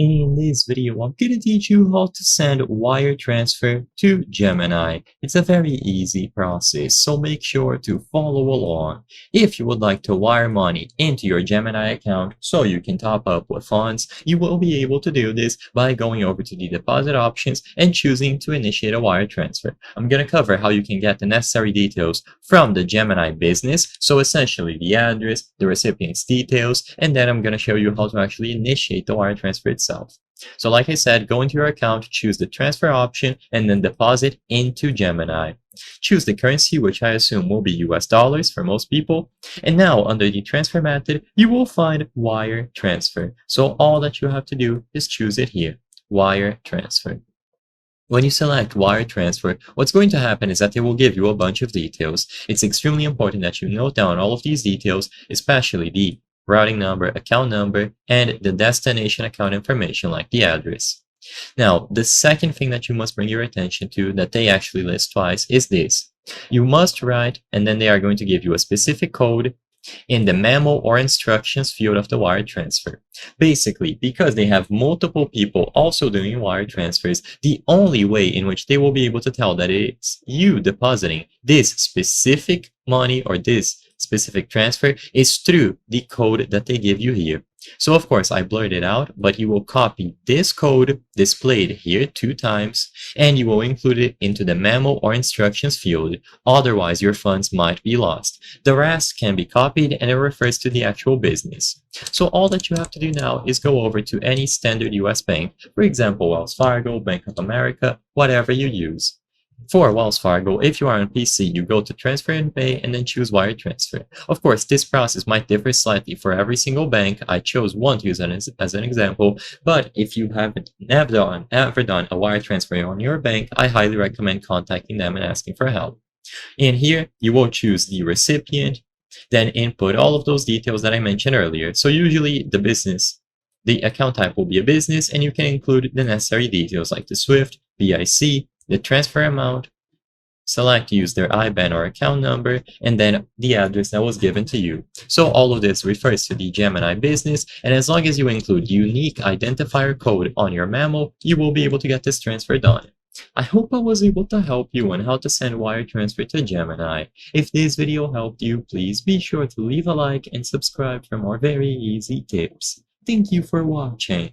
In this video, I'm going to teach you how to send wire transfer to Gemini. It's a very easy process, so make sure to follow along. If you would like to wire money into your Gemini account so you can top up with funds, you will be able to do this by going over to the deposit options and choosing to initiate a wire transfer. I'm going to cover how you can get the necessary details from the Gemini business, so essentially the address, the recipient's details, and then I'm going to show you how to actually initiate the wire transfer itself. So like I said, go into your account, choose the transfer option, and then deposit into Gemini. Choose the currency, which I assume will be US dollars for most people. And now under the transfer method, you will find wire transfer. So all that you have to do is choose it here, wire transfer. When you select wire transfer, what's going to happen is that it will give you a bunch of details. It's extremely important that you note down all of these details, especially the routing number, account number, and the destination account information like the address. Now, the second thing that you must bring your attention to that they actually list twice is this. You must write, and then they are going to give you a specific code in the memo or instructions field of the wire transfer. Basically, because they have multiple people also doing wire transfers, the only way in which they will be able to tell that it's you depositing this specific money or this specific transfer is through the code that they give you here. So of course I blurred it out, but you will copy this code displayed here 2 times and you will include it into the memo or instructions field. Otherwise your funds might be lost. The rest can be copied and it refers to the actual business. So all that you have to do now is go over to any standard US bank, for example Wells Fargo, Bank of America, whatever you use. For Wells Fargo, if you are on PC, you go to Transfer and Pay and then choose Wire Transfer. Of course, this process might differ slightly for every single bank. I chose one to use as an example, but if you haven't ever done a wire transfer on your bank, I highly recommend contacting them and asking for help. In here, you will choose the recipient, then input all of those details that I mentioned earlier. So usually the account type will be a business, and you can include the necessary details like the SWIFT, BIC, the transfer amount, select use their IBAN or account number, and then the address that was given to you. So all of this refers to the Gemini business, and as long as you include unique identifier code on your memo, you will be able to get this transfer done. I hope I was able to help you on how to send wire transfer to Gemini. If this video helped you, please be sure to leave a like and subscribe for more very easy tips. Thank you for watching.